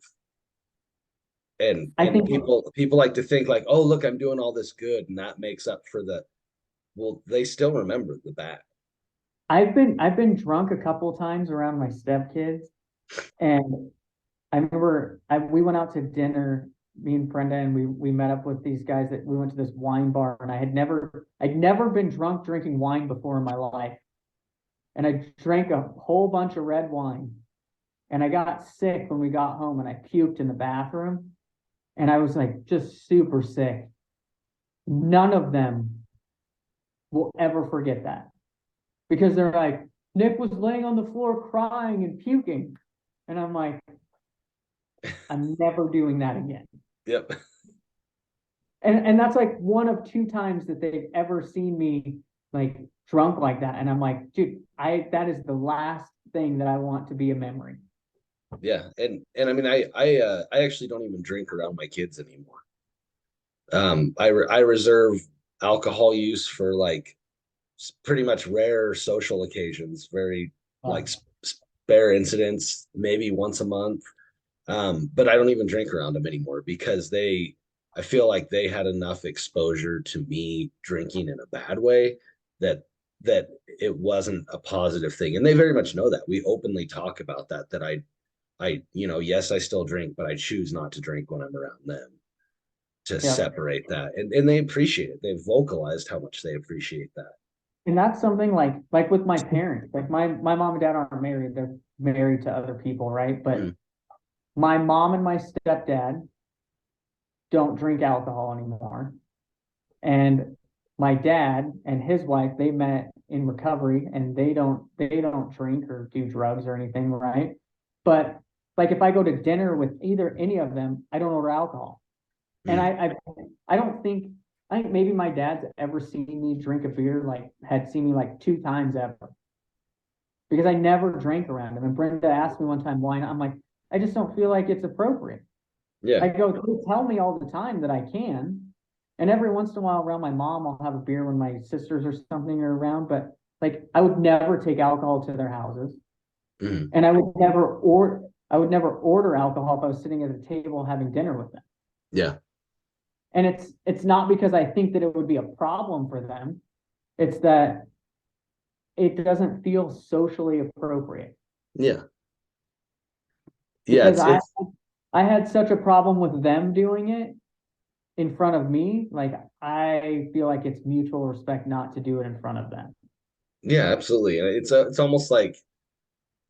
And I and think people like to think like, oh, look, I'm doing all this good, and that makes up for well, they still remember the bad. I've been drunk a couple times around my stepkids, and I remember we went out to dinner, me and Brenda, and we met up with these guys that we went to this wine bar, and I'd never been drunk drinking wine before in my life. And I drank a whole bunch of red wine, and I got sick when we got home, and I puked in the bathroom, and I was like just super sick. None of them will ever forget that because they're like, Nick was laying on the floor crying and puking. And I'm like, I'm never doing that again. Yep. And that's like one of two times that they've ever seen me like drunk like that. And I'm like, dude, that is the last thing that I want to be a memory. Yeah. And I mean, I actually don't even drink around my kids anymore. I reserve alcohol use for like pretty much rare social occasions, very like Wow. spare incidents, maybe once a month. But I don't even drink around them anymore because I feel like they had enough exposure to me drinking in a bad way that it wasn't a positive thing. And they very much know that. We openly talk about that yes, I still drink, but I choose not to drink when I'm around them to Yeah. separate that. And they appreciate it. They've vocalized how much they appreciate that. And that's something like with my parents, like my mom and dad aren't married. They're married to other people, right? But Mm, my mom and my stepdad don't drink alcohol anymore. And my dad and his wife, they met in recovery and they don't drink or do drugs or anything, right? But like if I go to dinner with either any of them, I don't order alcohol. And mm, I don't think I think maybe my dad's ever seen me drink a beer, like had seen me like two times ever. Because I never drank around him. And Brenda asked me one time why, and I'm like, I just don't feel like it's appropriate. yeah. I go, they tell me all the time that I can. And every once in a while around my mom, I'll have a beer when my sisters or something are around. But like I would never take alcohol to their houses. Mm, And I would never order alcohol if I was sitting at a table having dinner with them. yeah. And it's not because I think that it would be a problem for them. It's that it doesn't feel socially appropriate. Yeah. Yeah. Because It's it's I had such a problem with them doing it in front of me. Like I feel like it's mutual respect not to do it in front of them. yeah, absolutely. And it's almost like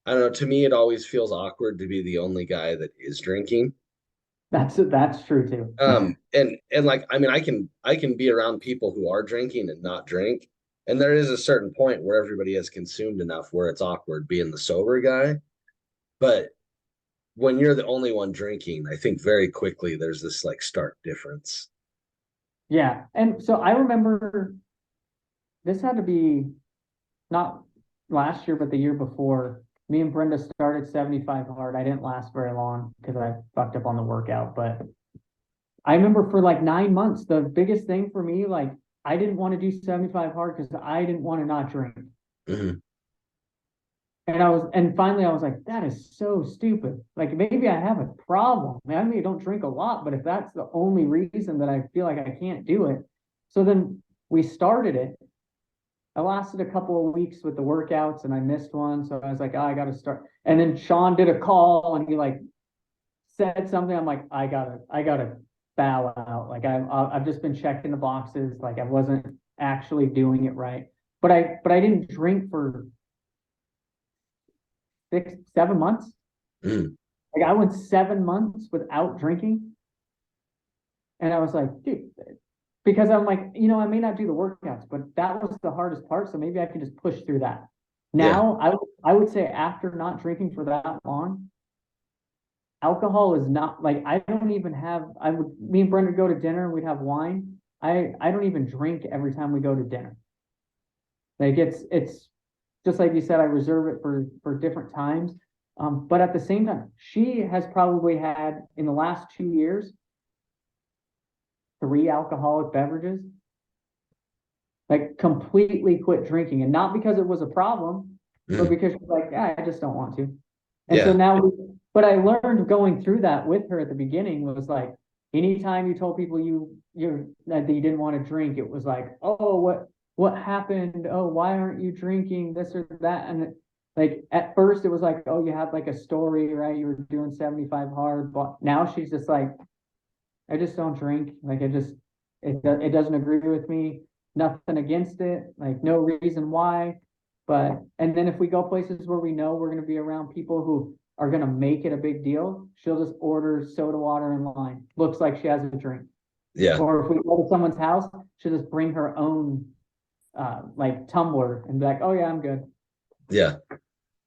I don't know, to me it always feels awkward to be the only guy that is drinking. That's true too. And like I mean I can be around people who are drinking and not drink. And there is a certain point where everybody has consumed enough where it's awkward being the sober guy. But when you're the only one drinking, I think very quickly there's this like stark difference. Yeah. And so I remember this had to be not last year, but the year before. Me and Brenda started 75 hard. I didn't last very long because I fucked up on the workout, but I remember for like 9 months, the biggest thing for me, like I didn't want to do 75 hard because I didn't want to not drink. Mhm. And finally I was like, that is so stupid. Like maybe I have a problem. I mean, I don't drink a lot, but if that's the only reason that I feel like I can't do it. So then we started it. I lasted a couple of weeks with the workouts and I missed one. So I was like, oh, I got to start. And then Sean did a call and he like said something. I'm like, I gotta bow out. Like I've just been checking the boxes. Like I wasn't actually doing it right. But I didn't drink for 6, 7 months. Mm. Like I went 7 months without drinking. And I was like, dude, because I'm like, I may not do the workouts, but that was the hardest part. So maybe I can just push through that. Yeah. Now, I would say after not drinking for that long, alcohol is not like I don't even have. I would me and Brenda go to dinner and we'd have wine. I don't even drink every time we go to dinner. Like it's just like you said, I reserve it for different times. But at the same time, she has probably had in the last 2 years 3 alcoholic beverages, like completely quit drinking. And not because it was a problem, but Mm. because she's like, yeah, I just don't want to. And so Yeah. now, but I learned going through that with her at the beginning was like, anytime you told people that you didn't want to drink, it was like, oh, what happened? Oh, why aren't you drinking this or that? And like at first it was like, oh, you had like a story, right? You were doing 75 hard, but now she's just like, I just don't drink. Like it doesn't agree with me. Nothing against it. Like no reason why. But and then if we go places where we know we're going to be around people who are going to make it a big deal, she'll just order soda water and lime. Looks like she has a drink. Yeah. Or if we go to someone's house, she'll just bring her own like tumbler and be like, "Oh yeah, I'm good," Yeah.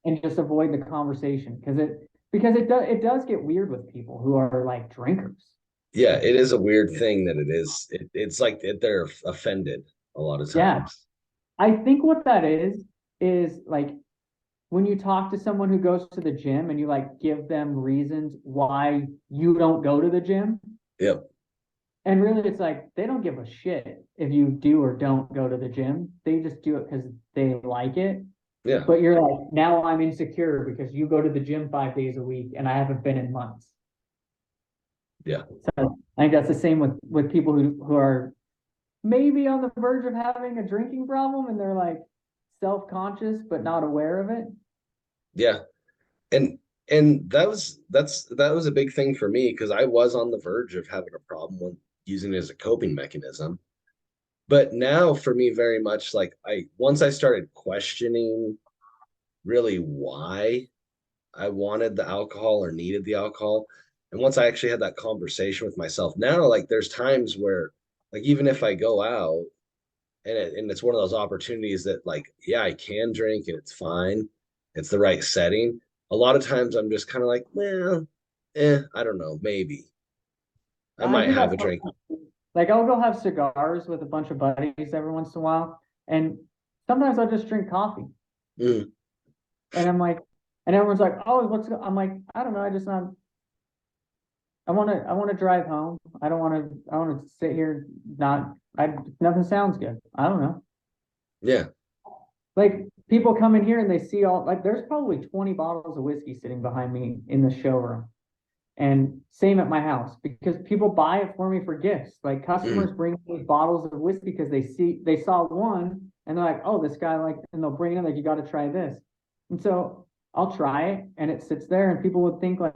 and just avoid the conversation because it does get weird with people who are like drinkers. Yeah. It is a weird thing that it is. It's like they're offended a lot of Yeah, times. I think what that is like when you talk to someone who goes to the gym and you like give them reasons why you don't go to the gym. Yep. And really, it's like they don't give a shit if you do or don't go to the gym. They just do it because they like it. Yeah. But you're like, now I'm insecure because you go to the gym 5 days a week and I haven't been in months. Yeah. So I think that's the same with people who are maybe on the verge of having a drinking problem and they're like self-conscious but not aware of it. Yeah. And and that was a big thing for me because I was on the verge of having a problem with using it as a coping mechanism. But now for me, very much like I once I started questioning really why I wanted the alcohol or needed the alcohol, and once I actually had that conversation with myself, now like there's times where like even if I go out and it's one of those opportunities that like yeah I can drink and it's fine, it's the right setting. A lot of times I'm just kind of like well, I don't know, maybe I I might do that have a drink. sometimes. Like I'll go have cigars with a bunch of buddies every once in a while, and sometimes I'll just drink coffee. Mm, And I'm like, and everyone's like, oh, I'm like, I don't know. I want to drive home. I want to sit here. Nothing sounds good. I don't know. yeah. Like people come in here and they see like, there's probably 20 bottles of whiskey sitting behind me in the showroom. And same at my house because people buy it for me for gifts. Like customers Mm, bring me bottles of whiskey because they saw one and they're like, oh, this guy like, and they'll bring it like, you got to try this. And so I'll try it and it sits there and people would think like,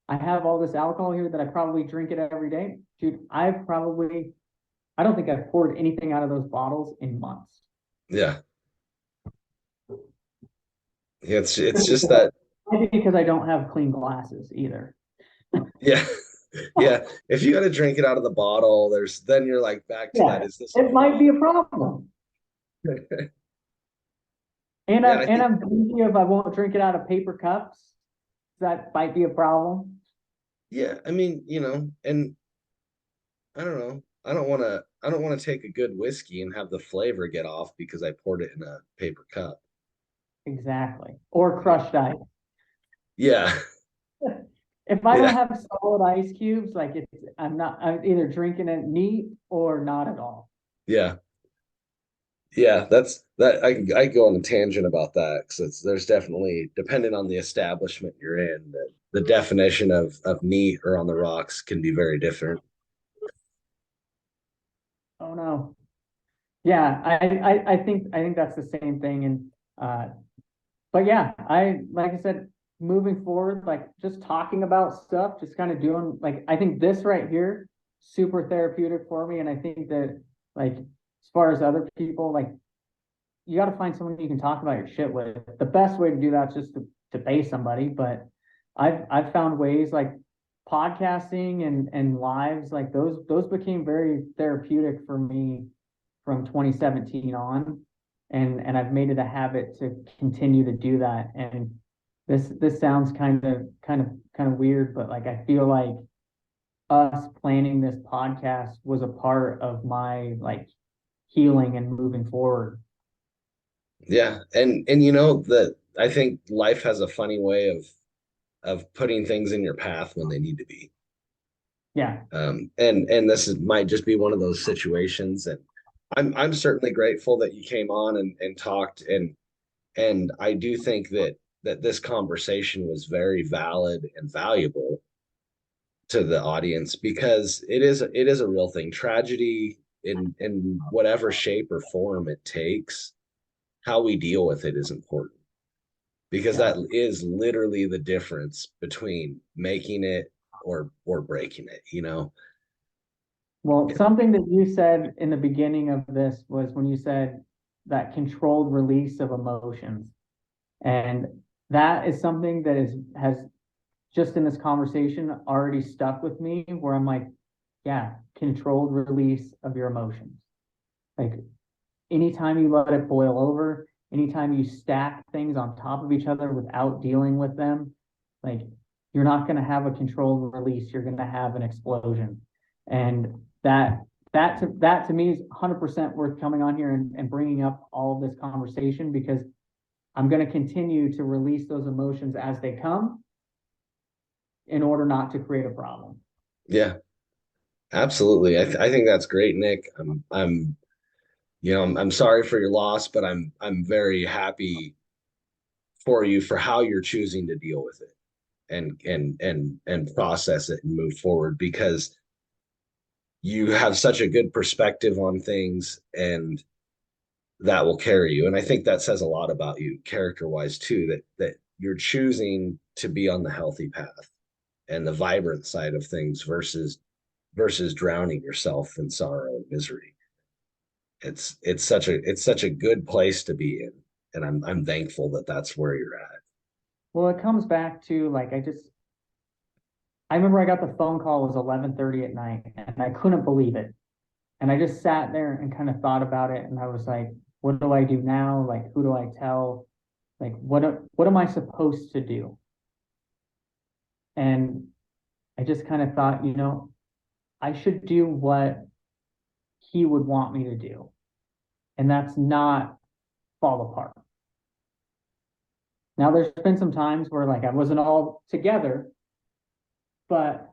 I have all this alcohol here that I probably drink it every day. Dude, I don't think I've poured anything out of those bottles in months. yeah. Yeah, it's just that Maybe because I don't have clean glasses either. yeah. Yeah. If you got to drink it out of the bottle, there's then you're like back to that. Yeah, Is this a it might be a problem? problem. And Yeah, I think I'm thinking if I won't drink it out of paper cups, that might be a problem. yeah, I mean, and I don't know. I don't want to take a good whiskey and have the flavor get off because I poured it in a paper cup. Exactly. Or You know? crushed ice. Yeah. If I don't Yeah. have solid ice cubes, like I'm either drinking it neat or not at all. Yeah. Yeah, that's that I go on a tangent about that because there's definitely depending on the establishment you're in, the definition of neat or on the rocks can be very different. Oh no. Yeah, I think that's the same thing. And but yeah, like I said, moving forward, like just talking about stuff, just kind of doing like I think this right here, super therapeutic for me. And I think that like as far as other people, like you got to find someone you can talk about your shit with. The best way to do that is just to pay somebody. But I've found ways like podcasting and lives like those became very therapeutic for me from 2017 on, and I've made it a habit to continue to do that. And this sounds kind of weird, but like I feel like us planning this podcast was a part of my like healing and moving forward. Yeah, and you know that I think life has a funny way of putting things in your path when they need to be. Yeah. And this might just be one of those situations, and I'm certainly grateful that you came on and talked, and I do think that this conversation was very valid and valuable to the audience because it is a real thing. Tragedy in whatever shape or form it takes, how we deal with it is important because Yeah. that is literally the difference between making it or breaking it, you know? Well, something that you said in the beginning of this was when you said that controlled release of emotions. And that is something that has just in this conversation already stuck with me where I'm like, yeah, controlled release of your emotions. Like anytime you let it boil over, anytime you stack things on top of each other without dealing with them, like you're not going to have a controlled release. You're going to have an explosion. And that to me is 100% worth coming on here and bringing up all of this conversation because I'm going to continue to release those emotions as they come in order not to create a problem. Yeah, absolutely. I think that's great, Nick. I'm you know, I'm sorry for your loss, but I'm very happy for you for how you're choosing to deal with it and process it and move forward because you have such a good perspective on things and that will carry you. And I think that says a lot about you character wise too, that you're choosing to be on the healthy path and the vibrant side of things versus drowning yourself in sorrow and misery. It's such a good place to be in, and I'm thankful that that's where you're at. Well, it comes back to like I remember I got the phone call, it was 11:30 at night, and I couldn't believe it. And I just sat there and kind of thought about it, and I was like, what do I do now? Like, who do I tell? Like, what am I supposed to do? And I just kind of thought, I should do what he would want me to do, and that's not fall apart. Now, there's been some times where like I wasn't all together, but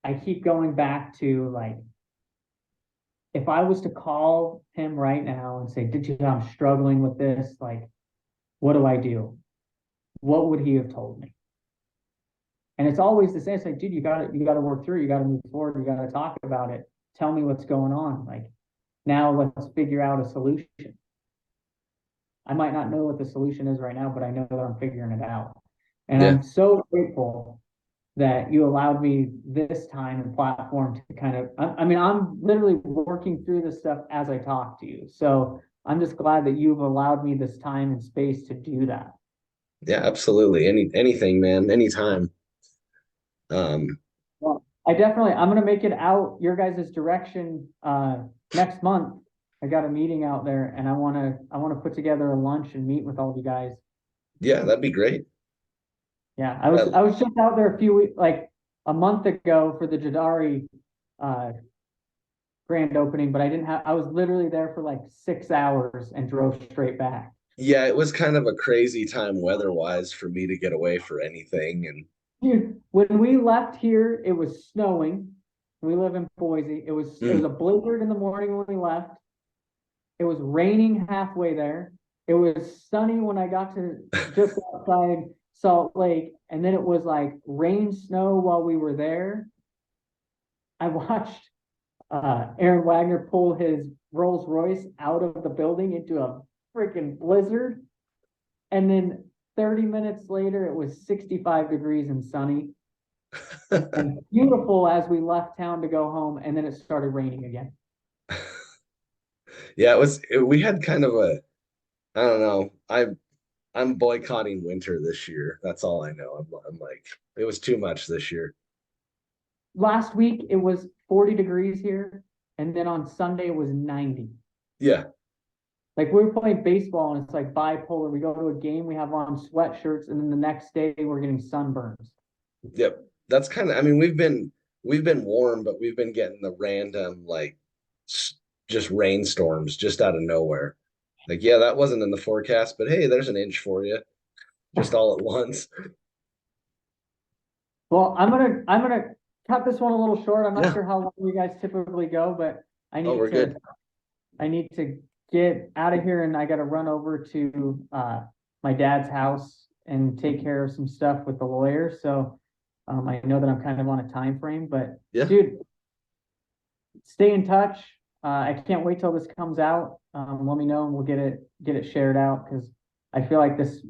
I keep going back to like if I was to call him right now and say, "Did you know I'm struggling with this? Like, what do I do?" What would he have told me? And it's always the same. It's like, dude, you got to work through it. You got to move forward. You got to talk about it. Tell me what's going on. Like, now let's figure out a solution. I might not know what the solution is right now, but I know that I'm figuring it out. And Yeah, I'm so grateful that you allowed me this time and platform to kind of, I mean, I'm literally working through this stuff as I talk to you. So I'm just glad that you've allowed me this time and space to do that. yeah, absolutely. Anything, man, anytime. Um, Well, I'm gonna make it out your guys' direction next month. I got a meeting out there and I wanna put together a lunch and meet with all of you guys. yeah, that'd be great. Yeah, Yeah, I was just out there a few weeks, like a month ago for the Jadari uh grand opening, but I was literally there for like 6 hours and drove straight back. yeah, it was kind of a crazy time weather-wise for me to get away for anything, and Dude, when we left here, it was snowing. We live in Boise. It was mm, a blizzard in the morning when we left. It was raining halfway there. It was sunny when I got to just outside Salt Lake, and then it was like rain, snow while we were there. I watched Aaron Wagner pull his Rolls Royce out of the building into a freaking blizzard. And then 30 minutes later, it was 65 degrees and sunny and beautiful as we left town to go home. And then it started raining again. Yeah, we had kind of a, I don't know. I'm boycotting winter this year. That's all I know. I'm like, it was too much this year. Last week, it was 40 degrees here. And then on Sunday, it was 90. Yeah. Like we were playing baseball and it's like bipolar. We go to a game, we have on sweatshirts, and then the next day we're getting sunburns. Yep. That's kind of, I mean, we've been warm, but we've been getting the random like just rainstorms just out of nowhere. Like, yeah, that wasn't in the forecast, but hey, there's an inch for you just all at once. Well, I'm gonna cut this one a little short. I'm not Yeah. sure how long you guys typically go, but I Oh, need we're to good. I need to get out of here and I gotta run over to my dad's house and take care of some stuff with the lawyer. So I know that I'm kind of on a time frame, but Yeah. dude, stay in touch. I can't wait till this comes out. Let me know and we'll get it shared out because I feel like this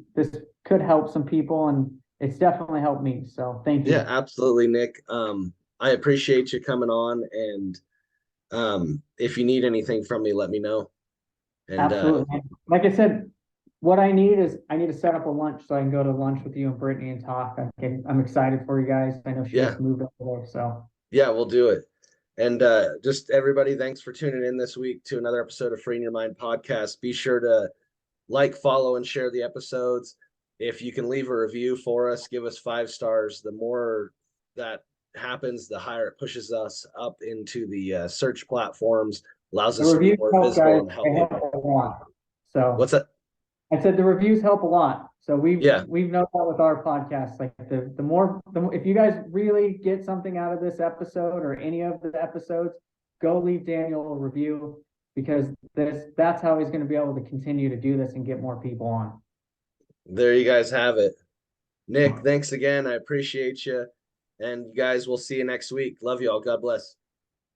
could help some people and it's definitely helped me. So thank Yeah, you. absolutely, Nick. I appreciate you coming on, and if you need anything from me, let me know. And Absolutely. Like I said, what I need is I need to set up a lunch so I can go to lunch with you and Brittany and talk. I'm excited for you guys. I know she yeah, just moved over there, so yeah, we'll do it. And just everybody, thanks for tuning in this week to another episode of Freeing Your Mind podcast. Be sure to like, follow, and share the episodes. If you can leave a review for us, give us 5 stars. The more that happens, the higher it pushes us up into the search platforms, allows the us to be reviews more help, visible guys. and help They help people. a lot. So What's that? I said the reviews help a lot. So Yeah, we've noticed that with our podcast. Like the more if you guys really get something out of this episode or any of the episodes, go leave Daniel a review because that's how he's going to be able to continue to do this and get more people on. there you guys have it. Nick, thanks again. I appreciate you. And you guys, we'll see you next week. Love you all. God bless.